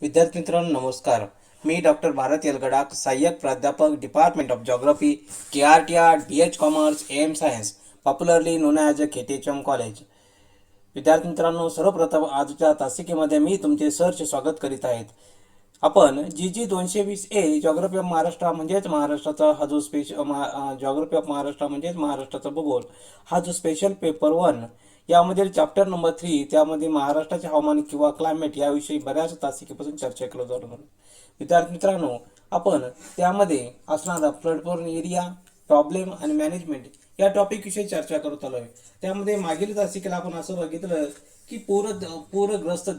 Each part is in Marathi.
विद्यार्थी मित्रांनो नमस्कार. मी डॉक्टर भारत यलगडाख, सहाय्यक प्राध्यापक, department of geography, KRTR, BH commerce, AM science, popularly known as a KTHM college. विद्यार्थी मित्रांनो, सर्वप्रथम आजच्या तासिकेमध्ये मी तुमचे सहर्ष स्वागत करीत आहेत. आपण GG 220A geography of Maharashtra म्हणजेच महाराष्ट्राचा हा जो जॉग्राफी ऑफ महाराष्ट्र म्हणजेच महाराष्ट्राचा भूगोल हा जो स्पेशल पेपर 1 यामधील चॅप्टर नंबर 3 त्यामध्ये महाराष्ट्राचे हवामान किंवा क्लायमेट याविषयी बऱ्याच तासिकेपासून चर्चा केलं जाणार. विद्यार्थी मित्रांनो, आपण त्यामध्ये असणारा फ्लड एरिया, प्रॉब्लेम आणि मॅनेजमेंट या टॉपिक विषयी चर्चा करत आलोय. त्यामध्ये मागील तासिकेला आपण असं बघितलं की पूरग्रस्त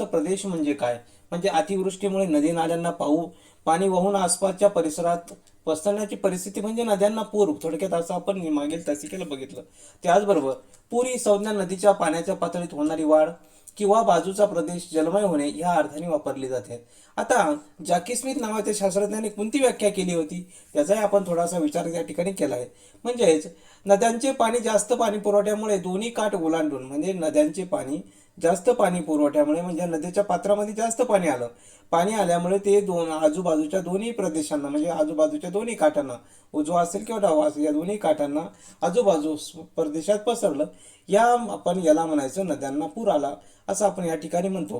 प्रदेश म्हणजे काय, म्हणजे अतिवृष्टीमुळे नदी नाल्यांना पाणी वाहून आसपासच्या परिसरात पसरण्याची परिस्थिती म्हणजे नद्यांना पूर, थोडक्यात असं आपण मागील तासिकेला बघितलं. त्याचबरोबर पूर ही संज्ञा नदीच्या पाण्याच्या पातळीत होणारी वाढ किंवा बाजूचा प्रदेश जलमय होणे या अर्थाने वापरली जाते. आता जॅकी स्मिथ नावाच्या शास्त्रज्ञाने कोणती व्याख्या केली होती त्याचाही आपण थोडासा विचार या ठिकाणी केला आहे. म्हणजेच नद्यांचे पाणी जास्त पाणी पुरवठ्यामुळे दोन्ही काठ ओलांडून, म्हणजे नद्यांचे पाणी जास्त पाणी पुरवठ्यामुळे म्हणजे नदीच्या पात्रामध्ये जास्त पाणी आल्यामुळे ते आजूबाजूच्या दोन्ही प्रदेशांना म्हणजे आजूबाजूच्या दोन्ही काठांना, उजवा असेल किंवा डावा असेल, या दोन्ही काठांना आजूबाजू प्रदेशात पसरलं. आपण याला म्हणायचं नद्यांना पूर आला असं आपण या ठिकाणी म्हणतो.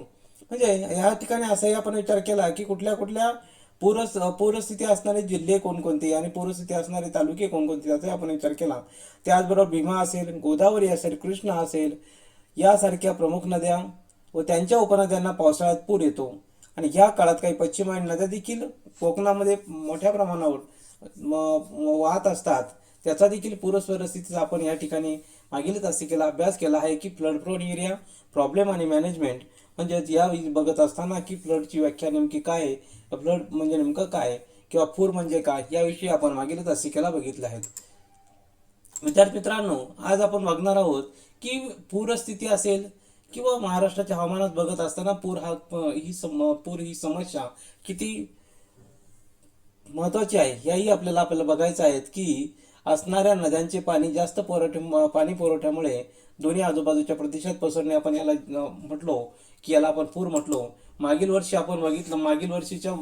म्हणजे या ठिकाणी असाही आपण विचार केला की कुठल्या कुठल्या पूरस्थिती असणारे जिल्हे कोणकोणते आणि पूरस्थिती असणारे तालुके कोणकोणते याचा आपण विचार केला. त्याचबरोबर भीमा असेल, गोदावरी असेल, कृष्णा असेल यासारख्या प्रमुख नद्या व त्यांच्या उपनद्यांना पावसाळ्यात पूर येतो. आणि ह्या काळात काही पश्चिमायन नद्या देखील कोकणामध्ये मोठ्या प्रमाणावर वाहत असतात. त्याचा देखील पूरस्थितीचा आपण या ठिकाणी मागील तासिकेला अभ्यास केला आहे की फ्लड प्रोन एरिया, प्रॉब्लेम आणि मॅनेजमेंट म्हणजे या बघत असताना की फ्लडची व्याख्या नेमकी काय आहे, फ्लड म्हणजे नेमकं काय किंवा पूर म्हणजे काय याविषयी आपण मागील तासिकेला बघितले आहेत. विद्यार्थी मित्रांनो, आज आपण बघणार आहोत की पूरस्थिती असेल किंवा महाराष्ट्राच्या हवामानात बघत असताना पूर ही समस्या किती महत्वाची आहे याही आपल्याला बघायचं आहे की असणाऱ्या नद्यांचे पाणी जास्त पाणी पुरवठ्यामुळे दोन्ही आजूबाजूच्या प्रदेशात पसरणे आपण याला म्हटलो की याला आपण पूर म्हटलो. मागील वर्षी आपण बघितलं, मागील वर्षीच्या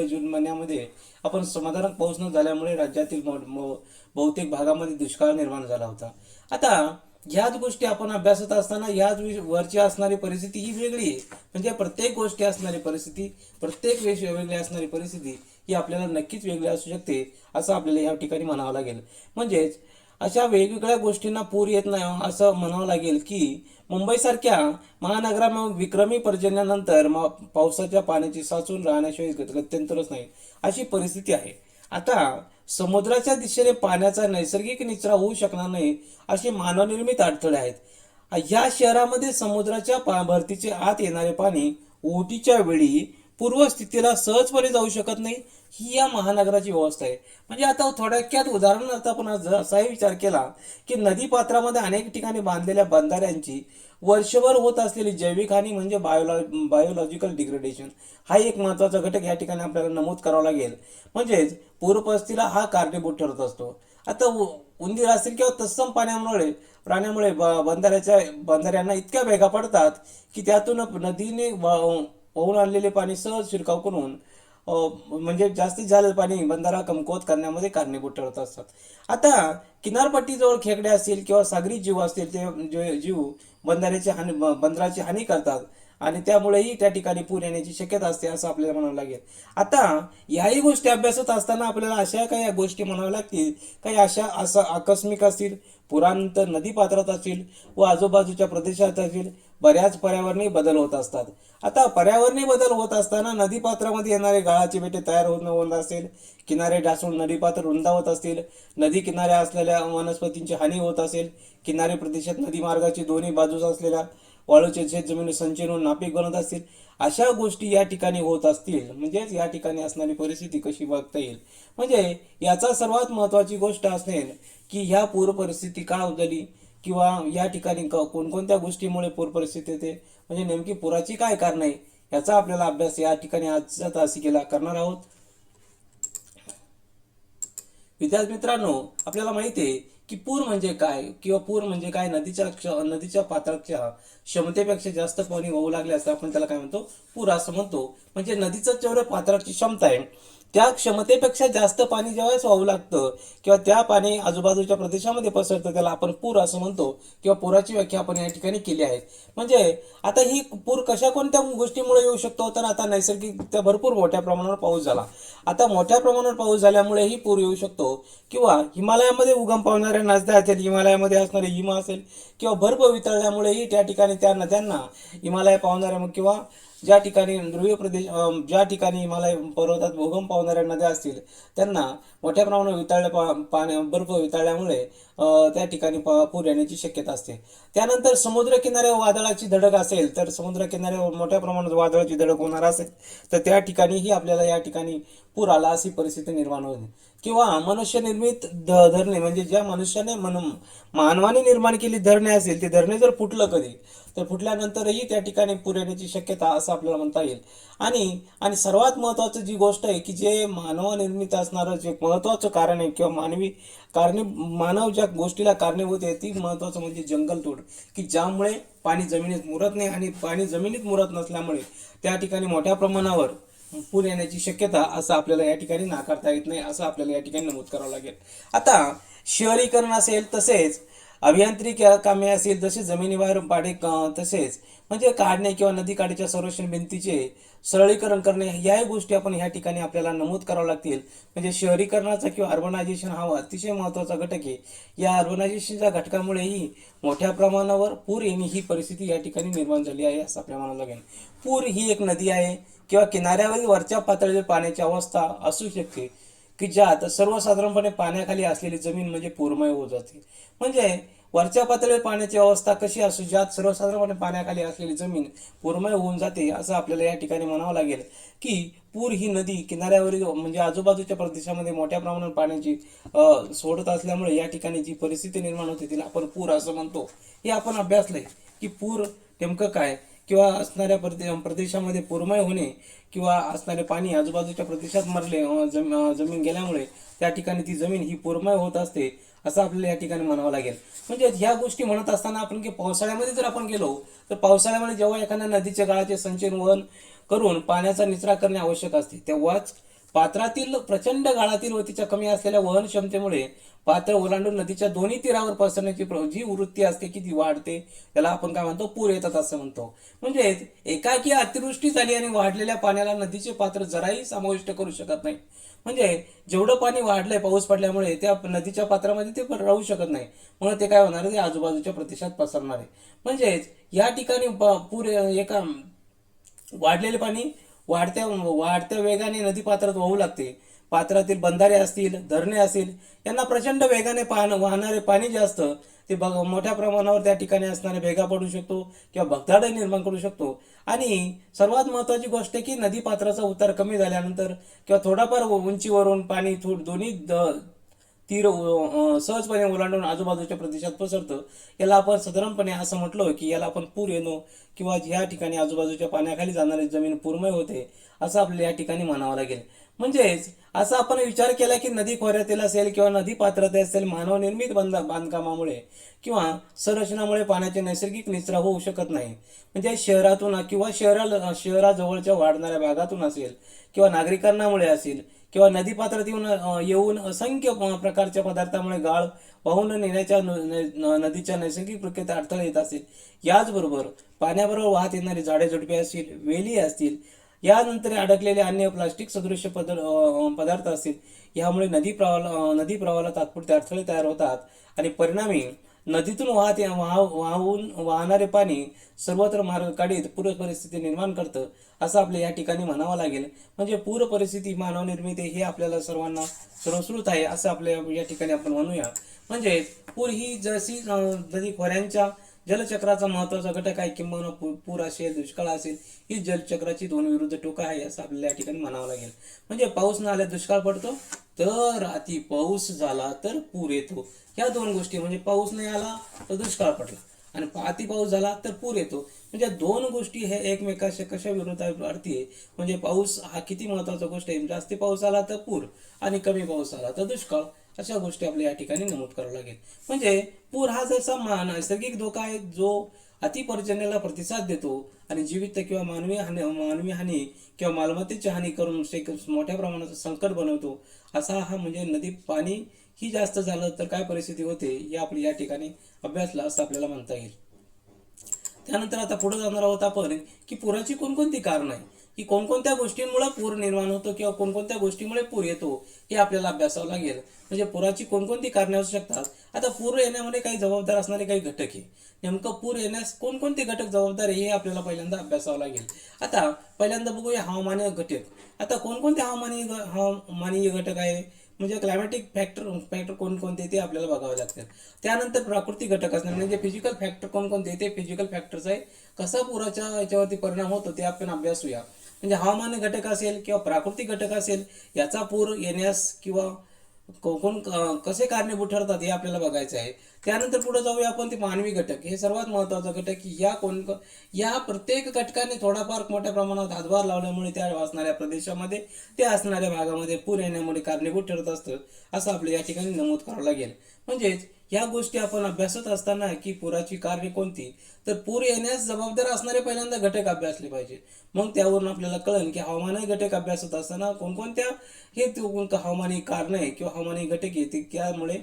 जून महिन्यामध्ये आपण समाधानक पाऊस न झाल्यामुळे राज्यातील बहुतेक भागामध्ये दुष्काळ निर्माण झाला होता. आता ह्याच गोष्टी आपण अभ्यासत असताना ह्याच वरची असणारी परिस्थिती ही वेगळी आहे. म्हणजे प्रत्येक गोष्टी असणारी परिस्थिती, प्रत्येक वेगळी असणारी परिस्थिती ही आपल्याला नक्कीच वेगळी असू शकते असं आपल्याला या ठिकाणी म्हणावं लागेल. म्हणजेच अशा वेगवेगळ्या गोष्टींना पूर येत नाही असं म्हणावं लागेल की मुंबईसारख्या महानगरामध्ये विक्रमी पर्जन्यानंतर पावसाच्या पाण्याची साचून राहण्याशिवाय गत्यंतरच नाही अशी परिस्थिती आहे. आता समुद्राच्या दिशेने पाण्याचा नैसर्गिक निचरा होऊ शकणार नाही असे मानवनिर्मित अडथळे आहेत. या शहरामध्ये समुद्राच्या भरतीचे आत येणारे पाणी ओहोटीच्या वेळी पूर्वस्थितीला सहजपणे जाऊ शकत नाही, ही या महानगराची व्यवस्था आहे. म्हणजे आता थोडक्यात उदाहरणार्थ आपण असाही विचार केला की नदी पात्रामध्ये अनेक ठिकाणी बांधलेल्या बंधाऱ्यांची वर्षभर होत असलेली जैविक हानी म्हणजे बायोलॉजिकल डिग्रेडेशन हा एक महत्वाचा घटक या ठिकाणी आपल्याला नमूद करावा लागेल. म्हणजेच पूरपरिस्थितीला हा कारणीभूत ठरत असतो. आता उंदीर असेल किंवा तत्सम प्राण्यामुळे बंधाऱ्यांना इतक्या भेगा पडतात की त्यातून नदीने वाहून आणलेले पाणी सहज शिरकाव करून म्हणजे जास्तीत झालेलं पाणी बंधारा कमकुवत करण्यामध्ये कारणीभूत ठरत असतात. आता किनारपट्टीजवळ खेकडे असतील किंवा सागरी जीव असतील ते जीव बंदराची हानी करतात आणि त्यामुळेही त्या ठिकाणी पूर येण्याची शक्यता असते असं आपल्याला म्हणावं लागेल. आता याही गोष्टी अभ्यासत असताना आपल्याला अशा काही गोष्टी म्हणाव्या लागतील, काही असं आकस्मिक असतील, पुरानंतर नदी पात्रात असतील व आजूबाजूच्या प्रदेशात असतील, बऱ्याच पर्यावरणीय बदल होत असतात. आता पर्यावरणीय बदल होत असताना नदीपात्रामध्ये येणारे गाळाचे बेटे तयार होत असेल, किनारे ढासळून नदीपात्र रुंदावत असतील, नदी किनारे असलेल्या वनस्पतींची हानी होत असेल, किनारी प्रदेशात नदी मार्गाची दोन्ही बाजूस असलेल्या वाळूचे शेत जमिनी संचयन होऊन नापीक बनत असतील, अशा गोष्टी या ठिकाणी होत असतील. म्हणजेच या ठिकाणी असणारी परिस्थिती कशी बघता येईल, म्हणजे याचा सर्वात महत्वाची गोष्ट असेल की ह्या पूर परिस्थिती का उद्भवली किंवा या ठिकाणी कोणकोणत्या गोष्टीमुळे पूर परिस्थिती येते, म्हणजे नेमकी पुराची काय कारण आहे याचा आपल्याला अभ्यास या ठिकाणी आजच्या तासिकेला करणार आहोत. विद्यार्थी मित्रांनो, आपल्याला माहिती आहे की पूर म्हणजे काय किंवा पूर म्हणजे काय, नदीच्या पात्राच्या क्षमतेपेक्षा जास्त पाणी वाहू लागले असता आपण त्याला काय म्हणतो, पूर असं म्हणतो. म्हणजे नदीचं जेवढं पात्राची क्षमता आहे त्या क्षमतेपेक्षा जास्त पाणी ज्यावेळेस वाहू लागतं किंवा त्या पाणी आजूबाजूच्या प्रदेशामध्ये पसरतं त्याला आपण पूर असं म्हणतो, किंवा पुराची व्याख्या आपण या ठिकाणी केली आहे. म्हणजे आता ही पूर कशा कोणत्या गोष्टीमुळे येऊ शकतो, तर आता नैसर्गिक भरपूर मोठ्या प्रमाणावर पाऊस झाला. आता मोठ्या प्रमाणावर पाऊस झाल्यामुळेही पूर येऊ शकतो, किंवा हिमालयामध्ये उगम पावणाऱ्या नद्या असेल, हिमालयामध्ये असणारे हिम असेल, किंवा बर्फ वितळल्यामुळेही त्या ठिकाणी त्या नद्यांना, हिमालय पावणाऱ्या किंवा ज्या ठिकाणी ध्रुवीय प्रदेश, ज्या ठिकाणी हिमालय पर्वतात उगम पावणाऱ्या नद्या असतील त्यांना मोठ्या प्रमाणात बर्फ वितळल्यामुळे त्या ठिकाणी पूर येण्याची शक्यता असते. त्यानंतर समुद्रकिनाऱ्यावर वादळाची धडक असेल, तर समुद्रकिनाऱ्यावर मोठ्या प्रमाणात वादळाची धडक होणार असेल तर त्या ठिकाणीही आपल्याला या ठिकाणी पूर आला अशी परिस्थिती निर्माण होते. किंवा मनुष्य निर्मित धरणे, म्हणजे ज्या मनुष्याने मानवाने निर्माण केली धरणे असेल, ते धरणे जर फुटलं कधी, तर फुटल्यानंतरही त्या ठिकाणी पूर येण्याची शक्यता असं आपल्याला म्हणता येईल. आणि आणि सर्वात महत्त्वाचं जी गोष्ट आहे की जे मानवनिर्मित असणारं जे महत्त्वाचं कारण आहे किंवा मानव ज्या गोष्टीला कारणीभूत आहे ती महत्त्वाचं म्हणजे जंगलतोड, की ज्यामुळे पाणी जमिनीत मुरत नाही, आणि पाणी जमिनीत मुरत नसल्यामुळे त्या ठिकाणी मोठ्या प्रमाणावर पूर येण्याची शक्यता असं आपल्याला या ठिकाणी नाकारता येत नाही, असं आपल्याला या ठिकाणी नमूद करावं लागेल. आता शहरीकरण असेल, तसेच अभियांत्रिकी कामे असेल, जसे जमिनीबाहेर पाडे तसेच म्हणजे काढणे किंवा नदीकाठच्या संरक्षण भिंतीचे सरळीकरण करणे, याही गोष्टी आपण या ठिकाणी आपल्याला नमूद करावं लागतील. म्हणजे शहरीकरणाचा किंवा अर्बनायझेशन हा अतिशय महत्त्वाचा घटक आहे. या अर्बनायझेशनच्या घटकामुळेही मोठ्या प्रमाणावर पूर येणे ही परिस्थिती या ठिकाणी निर्माण झाली आहे असं आपल्याला म्हणावं लागेल. पूर ही एक नदी आहे किंवा किनाऱ्यावरील वरच्या पातळीवर पाण्याची अवस्था असू शकते की ज्यात सर्वसाधारणपणे पाण्याखाली असलेली जमीन म्हणजे पूरमय होत जाते. म्हणजे वरच्या पातळीवर पाण्याची अवस्था कशी असू, ज्यात सर्वसाधारणपणे पाण्याखाली असलेली जमीन पूरमय होऊन जाते असं आपल्याला या ठिकाणी म्हणावं लागेल. की पूर ही नदी किनाऱ्यावरील म्हणजे आजूबाजूच्या प्रदेशामध्ये मोठ्या प्रमाणात पाण्याची सोडत असल्यामुळे या ठिकाणी जी परिस्थिती निर्माण होते तिला आपण पूर असं म्हणतो. हे आपण अभ्यासलंय की पूर नेमकं काय, किंवा असणाऱ्या प्रदेशामध्ये पूरमय होणे किंवा असणारे पाणी आजूबाजूच्या प्रदेशात जमीन गेल्यामुळे त्या ठिकाणी ती जमीन ही पूरमय होत असते असं आपल्याला या ठिकाणी म्हणावं लागेल. म्हणजे ह्या गोष्टी म्हणत असताना आपण की पावसाळ्यामध्ये जर आपण गेलो तर पावसाळ्यामध्ये जेव्हा एखाद्या नदीच्या गाळाचे संचयन वहन करून पाण्याचा निचरा करणे आवश्यक असते, तेव्हाच पात्रातील प्रचंड गाळातील व तिच्या कमी असलेल्या वहन क्षमतेमुळे पात्र ओलांडून नदीच्या दोन्ही तीरावर पसरण्याची जी वृत्ती असते की ती वाढते, त्याला आपण काय म्हणतो, पूर येतात असं म्हणतो. म्हणजे एकाकी अतिवृष्टी झाली आणि वाढलेल्या पाण्याला नदीचे पात्र जराही समाविष्ट करू शकत नाही. म्हणजे जेवढं पाणी वाढलंय पाऊस पडल्यामुळे त्या नदीच्या पात्रामध्ये ते राहू शकत नाही, म्हणून ते काय होणार आहे, ते आजूबाजूच्या प्रदेशात पसरणार आहे. म्हणजेच या ठिकाणी पूर एका वाढलेले पाणी वाढत्या वाढत्या वेगाने नदी पात्रात वाहू लागते. पात्रातील बंधारे असतील, धरणे असतील, यांना प्रचंड वेगाने वाहणारे पाणी जे असतं ते मोठ्या प्रमाणावर त्या ठिकाणी असणारे भेगा पडू शकतो किंवा भगदाड निर्माण करू शकतो. आणि सर्वात महत्त्वाची गोष्ट आहे की नदी पात्राचा उतार कमी झाल्यानंतर किंवा थोडाफार उंचीवरून पाणी दोन्ही तीर सहजपणे ओलांडून आजूबाजूच्या प्रदेशात पसरतं. याला आपण साधारणपणे असं म्हटलं की याला आपण पूर येणं किंवा या ठिकाणी आजूबाजूच्या पाण्याखाली जाणारी जमीन पूरमय होते असं आपल्याला या ठिकाणी म्हणावं लागेल. म्हणजेच असा आपण विचार केला की नदी खोऱ्यातील असेल किंवा नदी पात्रात असेल, मानवनिर्मित बांधकामामुळे किंवा संरचनामुळे पाण्याचे नैसर्गिक निचरा होऊ शकत नाही. म्हणजे शहरातून किंवा शहराजवळच्या वाढणाऱ्या भागातून असेल किंवा नागरिकांमुळे असेल किंवा नदीपात्रात येऊन असंख्य प्रकारच्या पदार्थामुळे गाळ वाहून नेण्याच्या नदीच्या नैसर्गिक प्रक्रियेत अडथळे येत असेल. याचबरोबर पाण्याबरोबर वाहत येणारी झाडे झुडपे असतील, वेली असतील, यानंतर अडकलेले अन्य प्लास्टिक सदृश्य पदार्थ असतील, यामुळे नदी प्रवाहाला तात्पुरते अडथळे तयार होतात आणि परिणामी नदीतून वाहून वाहणारे पाणी सर्वत्र मार्ग काढीत पूर परिस्थिती निर्माण करतं असं आपल्या या ठिकाणी म्हणावं लागेल. म्हणजे पूर परिस्थिती मानवनिर्मित हे आपल्याला सर्वांना सर्वश्रुत आहे असं आपल्या या ठिकाणी आपण म्हणूया. म्हणजे पूर ही जशी नदी खोऱ्यांच्या जलचक्राचा महत्वाचा घटक आहे, किंवा पूर असेल, दुष्काळ असेल, ही जलचक्राची दोन विरुद्ध टोकं आहे असं आपल्याला या ठिकाणी म्हणावं लागेल. म्हणजे पाऊस न आल्यास दुष्काळ पडतो, तर अति पाऊस झाला तर पूर येतो. ह्या दोन गोष्टी, म्हणजे पाऊस नाही आला तर दुष्काळ पडला आणि अति पाऊस झाला तर पूर येतो. म्हणजे दोन गोष्टी हे एकमेकाशी कशा विरोधार्थी. म्हणजे पाऊस हा किती महत्वाचा गोष्ट आहे. जास्ती पाऊस आला तर पूर आणि कमी पाऊस आला तर दुष्काळ. अशा गोष्टी आपल्या या ठिकाणी नमूद करावं लागेल. म्हणजे पूर हा जसा नैसर्गिक धोका आहे जो अतिपर्जन्याला प्रतिसाद देतो आणि जीवित किंवा मानवी हानी किंवा मालमत्तेची हानी करून मोठ्या प्रमाणाचं संकट बनवतो, असा हा म्हणजे नदी पाणी ही जास्त झालं तर काय परिस्थिती होते हे आपल्या या ठिकाणी अभ्यासला असं आपल्याला म्हणता येईल. त्यानंतर आता पुढे जाणार आहोत आपण की पुराची कोणकोणती कारणं आहे, की कोणकोणत्या गोष्टींमुळे पूर निर्माण होतो किंवा कोणकोणत्या गोष्टीमुळे पूर येतो हे आपल्याला अभ्यासावं लागेल. म्हणजे पुराची कोणकोणती कारणे असू शकतात. आता पूर येण्यामध्ये काही जबाबदार असणारे काही घटक आहे. नेमकं पूर येण्यास कोणकोणते घटक जबाबदार आहे हे आपल्याला पहिल्यांदा अभ्यासावं लागेल. आता पहिल्यांदा बघूया हवामानीय घटक. आता कोणकोणते हवामानीय घटक आहे म्हणजे क्लायमॅटिक फॅक्टर कोणकोणते ते आपल्याला बघावे लागतात. त्यानंतर प्राकृतिक घटक असणार म्हणजे फिजिकल फॅक्टर कोणकोणते ते फिजिकल फॅक्टर्स आहे कसा पुराच्या याच्यावरती परिणाम होतो ते आपण अभ्यासूया. म्हणजे हवामान घटक असेल किंवा प्राकृतिक घटक असेल याचा पूर येण्यास किंवा कोण कसे कारणीभूत ठरतात हे आपल्याला बघायचं आहे. त्यानंतर पुढे जाऊया आपण ते मानवी घटक. हे सर्वात महत्त्वाचा घटक की या प्रत्येक घटकाने थोडाफार मोठ्या प्रमाणात हातभार लावल्यामुळे त्या असणाऱ्या प्रदेशामध्ये त्या असणाऱ्या भागामध्ये पूर येण्यामुळे कारणीभूत ठरत असतं असं आपल्या या ठिकाणी नमूद करावं लागेल. म्हणजेच या गोष्टी आपण अभ्यासत असताना की पुराची कारणे कोणती तर पूर येण्यास जबाबदार असणारे पहिल्यांदा घटक अभ्यासले पाहिजे. मग त्यावरून आपल्याला कळेल की हवामानीय घटक अभ्यासत असताना कोणकोणत्या हे हवामानीय कारणे आहे किंवा हवामानीय घटक येते त्यामुळे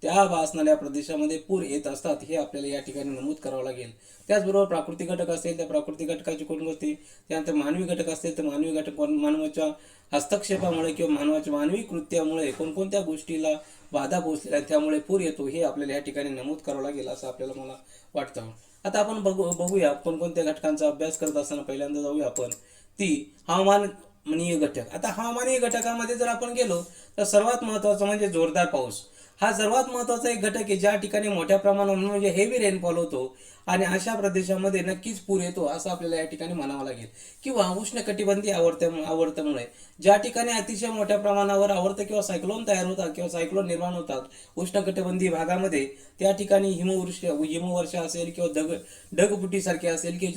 त्या असणाऱ्या प्रदेशामध्ये पूर येत असतात हे आपल्याला या ठिकाणी नमूद करावं लागेल. त्याचबरोबर प्राकृतिक घटक असेल त्या प्राकृतिक घटकाची कोणकोणती, त्यानंतर मानवी घटक असतील तर मानवी घटक मानवाच्या हस्तक्षेपामुळे किंवा मानवी कृत्यामुळे कोणकोणत्या गोष्टीला बाधा पोहोचलेल्या आहे त्यामुळे पूर येतो हे आपल्याला या ठिकाणी नमूद करावं लागेल असं आपल्याला मला वाटतं. आता आपण बघूया कोणकोणत्या घटकांचा अभ्यास करत असताना पहिल्यांदा जाऊया आपण ती हवामानीय घटक. आता हवामानीय घटकामध्ये जर आपण गेलो तर सर्वात महत्त्वाचं म्हणजे जोरदार पाऊस. हा सर्वात महत्त्वाचा एक घटक आहे ज्या ठिकाणी मोठ्या प्रमाणावर म्हणजे हेवी रेनफॉल होतो आणि अशा प्रदेशामध्ये नक्कीच पूर येतो असं आपल्याला या ठिकाणी म्हणावं लागेल. किंवा उष्णकटिबंधीय आवर्तनामुळे ज्या ठिकाणी अतिशय मोठ्या प्रमाणावर आवर्त किंवा सायक्लोन तयार होतात किंवा सायक्लोन निर्माण होतात उष्णकटिबंधीय भागामध्ये त्या ठिकाणी हिमवर्षा असेल किंवा ढगफुटीसारखे असेल की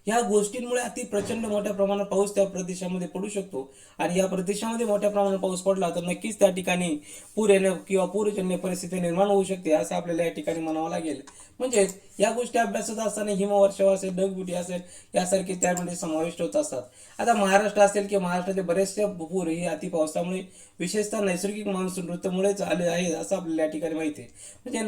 या गोष्टींमुळे अति प्रचंड मोठ्या प्रमाणात पाऊस त्या प्रदेशामध्ये पडू शकतो आणि या प्रदेशामध्ये मोठ्या प्रमाणात पाऊस पडला तर नक्कीच त्या ठिकाणी पूर येणं किंवा पूरजन्य परिस्थिती निर्माण होऊ शकते असं आपल्याला या ठिकाणी म्हणावं लागेल. म्हणजेच या गोष्टी अभ्यासत असताना हिमवर्षाव असेल ढगफुटी असेल यासारखे त्यामध्ये समाविष्ट होत असतात. आता महाराष्ट्र असेल किंवा महाराष्ट्राचे बरेचसे पूर हे अति पावसामुळे विशेषतः नैसर्गिक मान्सून ऋतूमुळेच आले आहे असं आपल्याला या ठिकाणी माहिती आहे. म्हणजे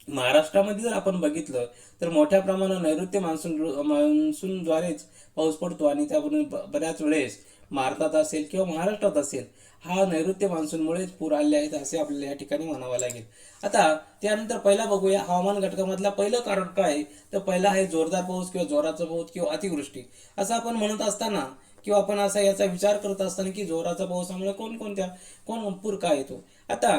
महाराष्ट्रामध्ये जर आपण बघितलं तर मोठ्या प्रमाणात नैऋत्य मान्सूनद्वारेच पाऊस पडतो आणि त्यावरून बऱ्याच वेळेस भारतात असेल किंवा महाराष्ट्रात असेल हा नैऋत्य मान्सूनमुळेच पूर आले आहेत असे आपल्याला या ठिकाणी म्हणावं लागेल. आता त्यानंतर पहिला बघूया हवामान घटकामधला पहिलं कारण काय तर पहिला आहे जोरदार पाऊस किंवा जोराचा पाऊस किंवा अतिवृष्टी. असं आपण म्हणत असताना किंवा आपण असा याचा विचार करत असताना की जोराचा पावसामुळे कोण पूर काय येतो. आता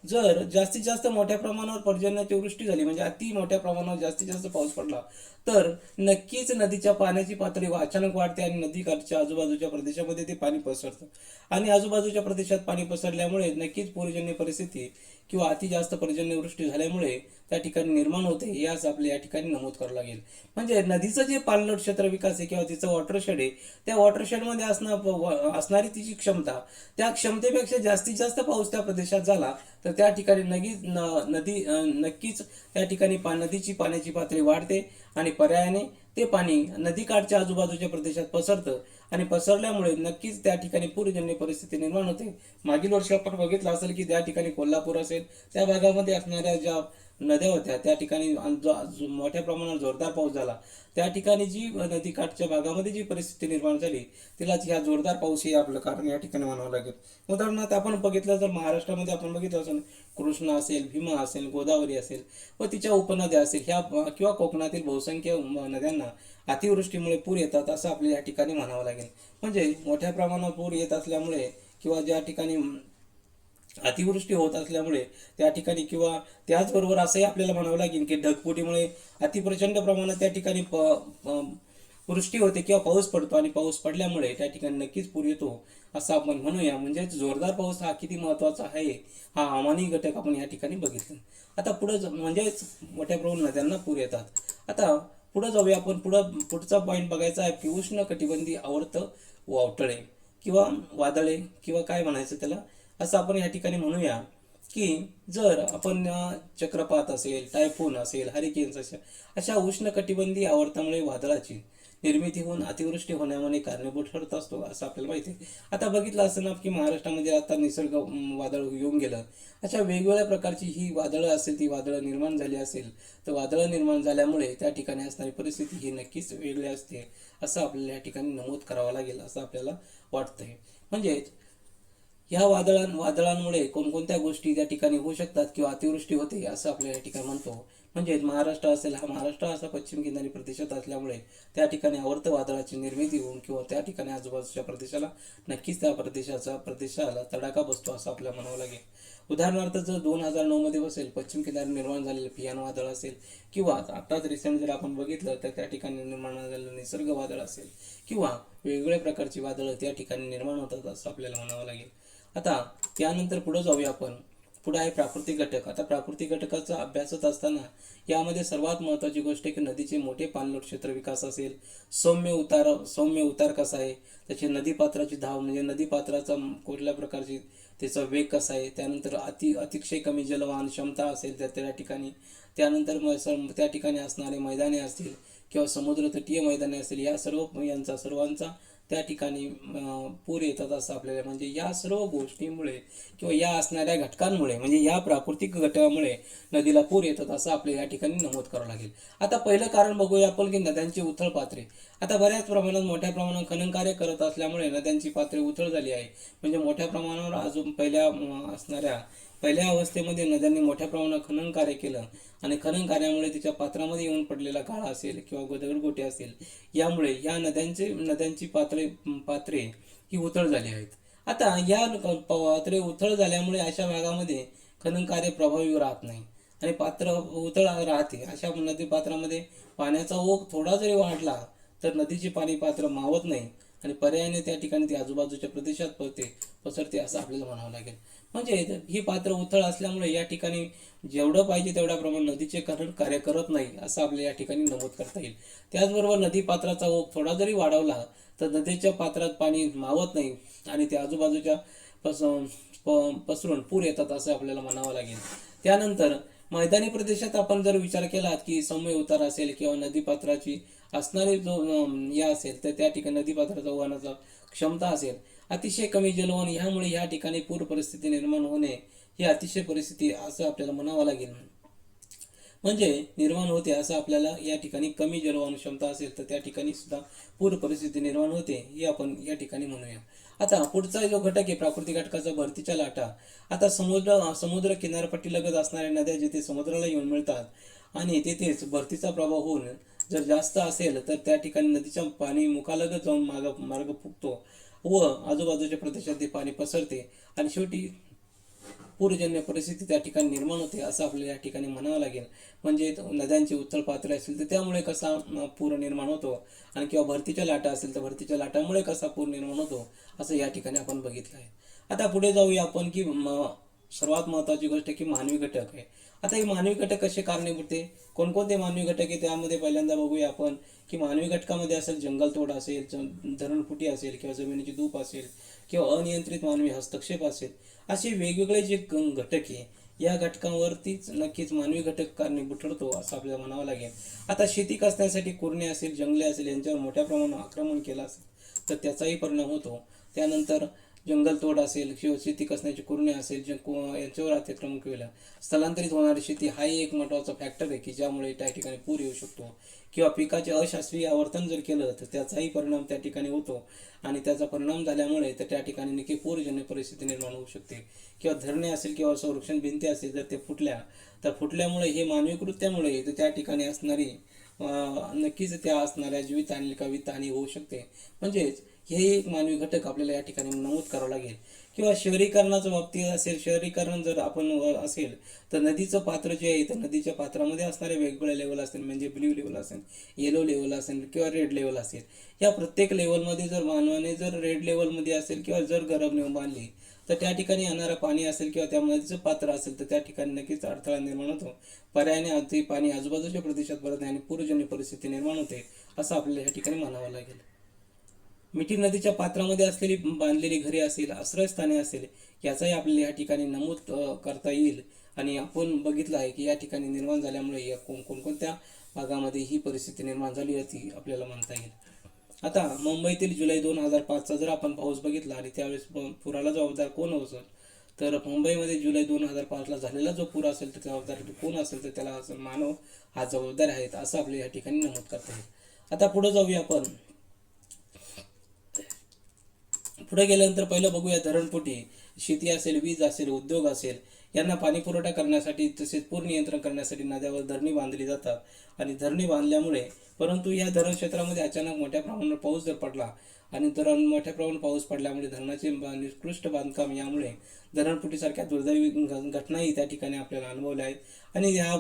जर जास्तीत जास्त मोठ्या प्रमाणावर पर्जन्याची वृष्टी झाली म्हणजे अति मोठ्या प्रमाणावर जास्तीत जास्त पाऊस पडला तर नक्कीच नदीच्या पाण्याची पातळी अचानक वाढते आणि नदीकाठच्या आजूबाजूच्या प्रदेशामध्ये ते पाणी पसरतं आणि आजूबाजूच्या प्रदेशात पाणी पसरल्यामुळे नक्कीच पूरजन्य परिस्थिती किंवा अति जास्त पर्जन्यवृष्टी झाल्यामुळे त्या ठिकाणी निर्माण होते याच आपल्या या ठिकाणी नमूद करावं लागेल. म्हणजे नदीचं जे पाणलोट क्षेत्र विकास आहे किंवा तिचं वॉटरशेड आहे त्या वॉटरशेडमध्ये असणारी तिची क्षमता त्या क्षमतेपेक्षा जास्तीत जास्त पाऊस त्या प्रदेशात झाला तर त्या ठिकाणी नक्कीच त्या ठिकाणी नदीची पाण्याची पातळी वाढते आणि पर्यायाने ते पाणी नदीकाठच्या आजूबाजूच्या प्रदेशात पसरतं आणि पसरल्यामुळे नक्कीच त्या ठिकाणी पूरजन्य परिस्थिती निर्माण होते. मागील वर्षी आपण बघितलं असेल की त्या ठिकाणी कोल्हापूर असेल त्या भागामध्ये असणाऱ्या ज्या नद्या होत्या त्या ठिकाणी मोठ्या प्रमाणात जोरदार पाऊस झाला त्या ठिकाणी जी नदीकाठच्या भागामध्ये जी परिस्थिती निर्माण झाली तिलाच ह्या जोरदार पाऊस हे आपलं कारण या ठिकाणी म्हणावं लागेल. उदाहरणार्थ आपण बघितलं तर महाराष्ट्रामध्ये आपण बघितलं असेल कृष्णा असेल भीमा असेल गोदावरी असेल व तिच्या उपनद्या असेल ह्या किंवा कोकणातील बहुसंख्य नद्यांना अतिवृष्टीमुळे पूर येतात असं आपल्या या ठिकाणी म्हणावं लागेल. म्हणजे मोठ्या प्रमाणात पूर येत असल्यामुळे किंवा ज्या ठिकाणी अतिवृष्टी होत असल्यामुळे त्या ठिकाणी किंवा त्याचबरोबर असंही आपल्याला म्हणावं लागेल की ढगफुटीमुळे अतिप्रचंड प्रमाणात त्या ठिकाणी वृष्टी होते किंवा पाऊस पडतो आणि पाऊस पडल्यामुळे त्या ठिकाणी नक्कीच पूर येतो असं आपण म्हणूया. म्हणजे जोरदार पाऊस हा किती महत्त्वाचा आहे हा हवामानीय घटक आपण या ठिकाणी बघितलं. आता पुढे म्हणजेच मोठ्या प्रमाणात नद्यांना पूर येतात. आता पुढे जाऊया आपण पुढचा पॉईंट बघायचा आहे की उष्ण कटिबंधीय आवर्त वावटळे किंवा वादळे किंवा काय म्हणायचं त्याला असं आपण या ठिकाणी म्हणूया की जर आपण चक्रपात असेल, टायफून असेल, हरिकेन्स असेल, अशा उष्णकटिबंधीय आवर्तामुळे वादळाची निर्मिती होऊन अतिवृष्टी होण्यामध्ये कारणीभूत ठरत असतो असं आपल्याला माहिती आहे. आता बघितलं असं ना की महाराष्ट्रामध्ये आता निसर्ग वादळ येऊन गेलं, अशा वेगवेगळ्या प्रकारची ही वादळं असेल, ती वादळं निर्माण झाली असेल, तर वादळं निर्माण झाल्यामुळे त्या ठिकाणी असणारी परिस्थिती ही नक्कीच वेगळी असते असं आपल्याला या ठिकाणी नमूद करावं लागेल असं आपल्याला वाटतंय. म्हणजेच ह्या वादळांमुळे कोणकोणत्या गोष्टी त्या ठिकाणी होऊ शकतात किंवा अतिवृष्टी होते असं आपल्या या ठिकाणी म्हणतो. म्हणजे महाराष्ट्र असेल, हा महाराष्ट्र असा पश्चिम किनारी प्रदेशात असल्यामुळे त्या ठिकाणी आवर्त वादळाची निर्मिती होऊन किंवा त्या ठिकाणी आजूबाजूच्या प्रदेशाला नक्कीच त्या प्रदेशाला तडाखा बसतो असं आपल्याला म्हणावं लागेल. उदाहरणार्थ जर 2009 मध्ये बसेल पश्चिम किनारी निर्माण झालेलं पियानो वादळ असेल किंवा आताच रिसेंट जर आपण बघितलं तर त्या ठिकाणी निर्माण झालेलं निसर्ग वादळ असेल किंवा वेगवेगळ्या प्रकारची वादळं त्या ठिकाणी निर्माण होतात असं आपल्याला म्हणावं लागेल. आता त्यानंतर पुढे जाऊया आपण. पुढे आहे प्राकृतिक घटक. आता प्राकृतिक घटकाचा अभ्यासत असताना यामध्ये सर्वात महत्त्वाची गोष्ट आहे की नदीचे मोठे पाणलोट क्षेत्र विकास असेल, सौम्य उतार कसा आहे, त्याची नदीपात्राची धाव म्हणजे नदीपात्राचा कुठल्या प्रकारची त्याचा वेग कसा आहे, त्यानंतर अतिशय कमी जलवहन क्षमता असेल त्या ठिकाणी, त्यानंतर त्या ठिकाणी असणारे मैदाने असतील किंवा समुद्र तटीय मैदाने असतील, या सर्वांचा त्या ठिकाणी पूर येतात असं आपल्याला म्हणजे या सर्व गोष्टींमुळे किंवा या असणाऱ्या घटकांमुळे म्हणजे या प्राकृतिक घटकामुळे नदीला पूर येतात असं आपल्याला या ठिकाणी नमूद करावं लागेल. आता पहिलं कारण बघूया आपण की नद्यांची उथळ पात्रे. आता बऱ्याच प्रमाणात मोठ्या प्रमाणात खनन कार्य करत असल्यामुळे नद्यांची पातळी उथळ झाली आहे. म्हणजे मोठ्या प्रमाणावर अजून पहिल्या अवस्थेमध्ये नद्यांनी मोठ्या प्रमाणात खनन कार्य केलं आणि खनन कार्यामुळे तिच्या पात्रामध्ये येऊन पडलेला गाळा असेल किंवा दगडगोटे असेल, यामुळे या नद्यांची पात्रे ही उथळ झाली आहेत. आता या पात्रे उथळ झाल्यामुळे अशा भागामध्ये खनन कार्य प्रभावी राहत नाही आणि पात्र उथळ राहते. अशा नदी पात्रामध्ये पाण्याचा ओघ थोडा जरी वाढला तर नदीचे पाणी पात्र मावत नाही आणि पर्यायाने त्या ठिकाणी ती आजूबाजूच्या प्रदेशात पसरते असं आपल्याला म्हणावं लागेल. म्हणजे ही पात्र उथळ असल्यामुळे या ठिकाणी जेवढं पाहिजे तेवढ्या प्रमाणात नदीचे खनन कार्य करत नाही असं आपल्याला या ठिकाणी नमूद करता येईल. त्याचबरोबर नदी पात्राचा ओघ थोडा जरी वाढवला तर नदीच्या पात्रात पाणी मावत नाही आणि ते आजूबाजूच्या पसरून पूर येतात असं आपल्याला म्हणावं लागेल. त्यानंतर मैदानी प्रदेशात आपण जर विचार केला की सौम्य उतार असेल किंवा नदीपात्राची असणारी जो या असेल तर त्या ठिकाणी नदीपात्राचा वहनाचा क्षमता असेल, अतिशय कमी जलवहन, ह्यामुळे या ठिकाणी पूर परिस्थिती निर्माण होणे ही अतिशय परिस्थिती असं आपल्याला म्हणावं लागेल. म्हणजे निर्माण होते असं आपल्याला या ठिकाणी कमी जलवहन क्षमता असेल तर त्या ठिकाणी सुद्धा पूर परिस्थिती निर्माण होते हे आपण या ठिकाणी म्हणूया. आता पुढचा जो घटक आहे प्राकृतिक घटकाचा भरतीच्या लाटा. आता समुद्र किनारपट्टीलगत असणाऱ्या नद्या जिथे समुद्राला येऊन मिळतात आणि तेथेच भरतीचा प्रभाव होऊन जर जास्त असेल तर त्या ठिकाणी नदीच्या पाणी मुखालगत जाऊन मार्ग फुगतो व आजूबाजूच्या प्रदेशात ते पाणी पसरते आणि शेवटी पूरजन्य परिस्थिती त्या ठिकाणी निर्माण होते असं आपल्याला या ठिकाणी म्हणावं लागेल. म्हणजे नद्यांची उथळ पातळी असेल तर त्यामुळे कसा पूर निर्माण होतो आणि किंवा भरतीच्या लाटा असेल तर भरतीच्या लाटांमुळे कसा पूर निर्माण होतो असं या ठिकाणी आपण बघितलं आहे. आता पुढे जाऊया आपण की सर्वात महत्त्वाची गोष्ट की मानवी घटक आहे. आता हे मानवी घटक कसे कारणीभूत आहे, कोणकोणते मानवी घटक आहे त्यामध्ये पहिल्यांदा बघूया आपण की मानवी घटकामध्ये असेल जंगलतोड असेल, धरणफुटी असेल किंवा जमिनीची धूप असेल किंवा अनियंत्रित मानवी हस्तक्षेप असेल, असे वेगवेगळे जे घटक आहे या घटकांवरतीच नक्कीच मानवी घटक कारणीभूत ठरतो असं आपल्याला म्हणावं लागेल. आता शेती कसण्यासाठी कुरणे असेल, जंगले असेल यांच्यावर मोठ्या प्रमाणात आक्रमण केलं असेल तर त्याचाही परिणाम होतो. त्यानंतर जंगलतोड असेल किंवा शेती कसण्याची कुरणे असेल यांच्यावर अतिक्रमण केलं, स्थलांतरित होणारी शेती हाही एक महत्त्वाचा फॅक्टर आहे की ज्यामुळे त्या ठिकाणी पूर येऊ शकतो किंवा पिकाचे अशास्त्रीय आवर्तन जर केलं तर त्याचाही परिणाम त्या ठिकाणी होतो आणि त्याचा परिणाम झाल्यामुळे तर त्या ठिकाणी नक्की पूरजन्य परिस्थिती निर्माण होऊ शकते. किंवा धरणे असेल किंवा संरक्षण भिंती असेल जर ते फुटल्यामुळे हे मानवी कृत्यामुळे तर त्या ठिकाणी असणारी नक्कीच त्या असणाऱ्या जीवितहानी का वित्तहानी होऊ शकते. म्हणजेच हे एक मानवी घटक आपल्याला या ठिकाणी नमूद करावं लागेल. किंवा शहरीकरणाच्या बाबतीत असेल, शहरीकरण जर आपण असेल तर नदीचं पात्र जे आहे तर नदीच्या पात्रामध्ये असणारे वेगवेगळे लेवल असतील म्हणजे ब्ल्यू लेवल असेल, येलो लेवल असेल किंवा रेड लेवल असेल. या प्रत्येक लेवलमध्ये जर मानवाने जर रेड लेवलमध्ये असेल किंवा जर गरम नेऊन बांधली तर त्या ठिकाणी येणारं पाणी असेल किंवा त्या नदीचं पात्र असेल तर त्या ठिकाणी नक्कीच अडथळा निर्माण होतो. पर्यायाने ते पाणी आजूबाजूच्या प्रदेशात परत आणि पूरजन्य परिस्थिती निर्माण होते असं आपल्याला या ठिकाणी म्हणावं लागेल. मिठी नदीच्या पात्रामध्ये असलेली बांधलेली घरे असेल, आश्रयस्थाने असेल, याचाही आपल्याला या ठिकाणी नमूद करता येईल. आणि आपण बघितलं आहे की या ठिकाणी निर्माण झाल्यामुळे या कोणकोणत्या भागामध्ये ही परिस्थिती निर्माण झाली होती आपल्याला म्हणता येईल. आता मुंबईतील जुलै 2005चा जर आपण पाऊस बघितला आणि त्यावेळेस पुराला जबाबदार कोण असेल, तर मुंबईमध्ये जुलै 2005ला झालेला जो पूर असेल तर जबाबदार कोण असेल, तर त्याला असेल मानव हा जबाबदार आहे, असं आपल्या या ठिकाणी नमूद करता येईल. आता पुढे जाऊया आपण. पुढे गेल्यानंतर पहिलं बघूया धरणफुटी. शेती असेल, वीज असेल, उद्योग असेल, यांना पाणी पुरवठा करण्यासाठी तसेच पूर नियंत्रण करण्यासाठी नद्यावर धरणी बांधली जातात आणि धरणी बांधल्यामुळे, परंतु या धरण क्षेत्रामध्ये अचानक मोठ्या प्रमाणावर पाऊस जर पडला आणि मोठ्या प्रमाणात पाऊस पडल्यामुळे धरणाचे निकृष्ट बांधकाम यामुळे धरणफुटीसारख्या दुर्दैवी घटनाही त्या ठिकाणी आपल्याला अनुभवल्या आहेत. आणि ह्या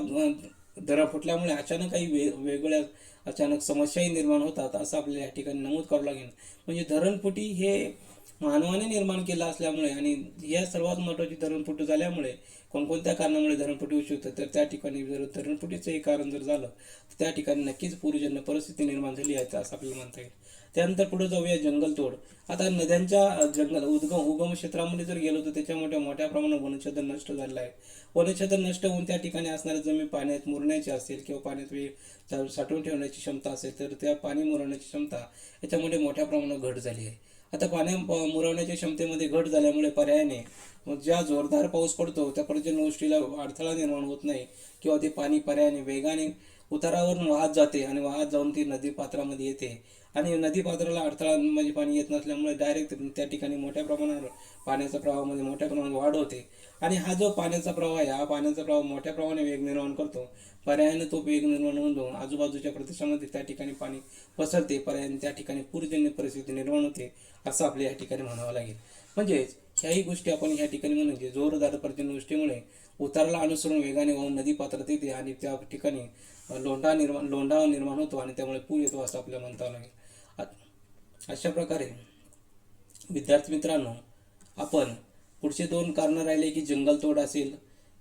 धरण फुटल्यामुळे अचानक काही वेगवेगळ्या अचानक समस्याही निर्माण होतात, असं आपल्याला या ठिकाणी नमूद करावं लागेल. म्हणजे धरणफुटी हे मानवाने निर्माण केलं असल्यामुळे आणि या सर्वात महत्त्वाची धरणफुटी झाल्यामुळे कोणकोणत्या कारणामुळे धरणफुटी होऊ शकते, तर त्या ठिकाणी जर धरणफुटीचं हे कारण जर झालं तर त्या ठिकाणी नक्कीच पूरजन्य परिस्थिती निर्माण झाली आहे, असं आपल्याला म्हणता येईल. त्यानंतर पुढे जाऊया जंगलतोड. आता नद्यांच्या उगम क्षेत्रामध्ये जर गेलो तर त्याच्या मोठ्या प्रमाणात वनछेदन नष्ट झालेलं आहे. वनछेदन नष्ट होऊन त्या ठिकाणी असणारी जमीन पाण्यात मुरण्याची असेल किंवा पाण्यात साठवून ठेवण्याची क्षमता असेल, तर त्या पाणी मुरवण्याची क्षमता याच्यामध्ये मोठ्या प्रमाणात घट झाली आहे. आता मुरवण्याच्या क्षमतेमध्ये घट झाल्यामुळे पर्यायाने ज्या जोरदार पाऊस पडतो त्या पर्यंत गोष्टीला अडथळा निर्माण होत नाही किंवा ते पाणी पर्यायाने वेगाने उतारावरून वाहत जाते आणि वाहत जाऊन ती नदी पात्रामध्ये येते. आणि नदी पात्राला अडथळा म्हणजे पाणी येत नसल्यामुळे डायरेक्ट त्या ठिकाणी मोठ्या प्रमाणावर पाण्याच्या प्रवाहामध्ये मोठ्या प्रमाणात वाढ होते. आणि हा जो पाण्याचा प्रवाह आहे, हा पाण्याचा प्रवाह मोठ्या प्रमाणात वेग निर्माण करतो. पर्यायाने तो वेग निर्माण होऊन आजूबाजूच्या प्रदेशामध्ये त्या ठिकाणी पाणी पसरते. पर्यायाने त्या ठिकाणी पूरजन्य परिस्थिती निर्माण होते, असं आपल्या या ठिकाणी म्हणावं लागेल. म्हणजेच ह्याही गोष्टी आपण या ठिकाणी म्हणजे जोरदार पर्जन्यवृष्टीमुळे उताराला अनुसरून वेगाने वाहून नदी पात्रात येते आणि त्या ठिकाणी लोंढा निर्माण होतो आणि त्यामुळे पूर येतो, असं आपल्याला म्हणता लागेल. अशा प्रकारे विद्यार्थी मित्रांनो, आपण पुढचे 2 कारणं राहिले की जंगलतोड असेल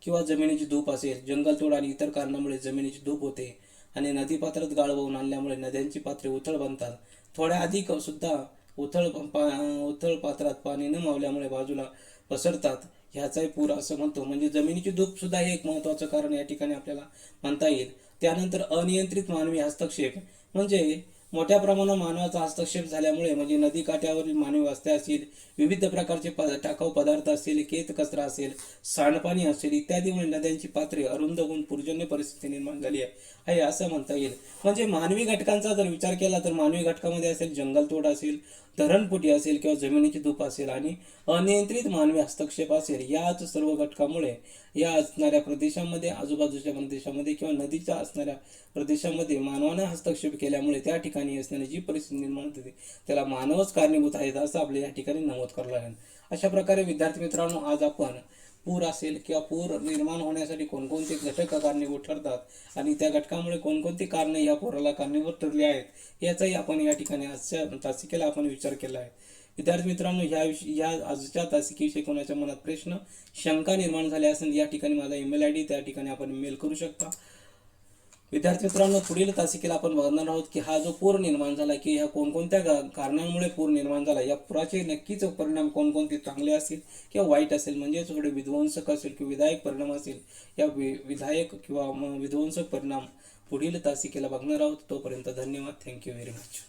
किंवा जमिनीची धूप असेल. जंगलतोड आणि इतर कारणामुळे जमिनीची धूप होते आणि नदीपात्रात गाळ वाहून आणल्यामुळे नद्यांची पात्रे उथळ बनतात. थोड्या अधिक सुद्धा उथळ पात्रात पाणी न मावल्यामुळे बाजूला पसरतात, ह्याचाही पूर असं म्हणतो. म्हणजे जमिनीची धूप सुद्धा हे एक महत्त्वाचं कारण या ठिकाणी आपल्याला म्हणता येईल. त्यानंतर अनियंत्रित मानवी हस्तक्षेप. म्हणजे मोठ्या प्रमाणात मानवाचा हस्तक्षेप झाल्यामुळे म्हणजे नदी काठ्यावरील मानवी वस्त्या असतील, विविध प्रकारचे टाकाऊ पदार्थ असतील, केत कचरा असेल, सांडपाणी असेल इत्यादीमुळे नद्यांची पात्रे अरुंद होऊन पूरजन्य परिस्थिती निर्माण झाली आहे असं म्हणता येईल. म्हणजे मानवी घटकांचा जर विचार केला तर मानवी घटकामध्ये असेल जंगलतोड असेल, धरणफुटी असेल किंवा जमिनीची धूप असेल आणि अनियंत्रित मानवी हस्तक्षेप असेल, याच सर्व घटकामुळे या असणाऱ्या प्रदेशामध्ये, आजूबाजूच्या प्रदेशामध्ये किंवा नदीच्या असणाऱ्या प्रदेशामध्ये मानवाने हस्तक्षेप केल्यामुळे त्या ठिकाणी असणारी जी परिस्थिती निर्माण होते त्याला मानवच कारणीभूत आहेत, असं आपल्या या ठिकाणी नमूद करावं लागेल. अशा प्रकारे विद्यार्थी मित्रांनो, आज आपण पूर असेल किंवा पूर निर्माण होण्यासाठी कोणकोणते घटक कारणीभूत ठरतात आणि त्या घटकामुळे कोणकोणती कारणे या पुराला कारणीभूत ठरली आहेत याचाही आपण या ठिकाणी आजच्या तासिकेला आपण विचार केला आहे. विद्यार्थी मित्रांनो, या आजच्या तासिकेविषयी कोणाच्या मनात प्रश्न, शंका निर्माण झाल्या असेल या ठिकाणी माझा ईमेल आयडी, त्या ठिकाणी आपण मेल करू शकता. विद्यार्थी मित्रांनो, पुढील तासिकेला आपण बघणार आहोत की हा जो पूर निर्माण झाला की ह्या कोणकोणत्या कारणांमुळे पूर निर्माण झाला, या पुराचे नक्कीच परिणाम कोणकोणते चांगले असेल किंवा वाईट असेल, म्हणजे थोडे विध्वंसक असेल किंवा विधायक परिणाम असेल, या विधायक किंवा विध्वंसक परिणाम पुढील तासिकेला बघणार आहोत. तोपर्यंत धन्यवाद. Thank you very much.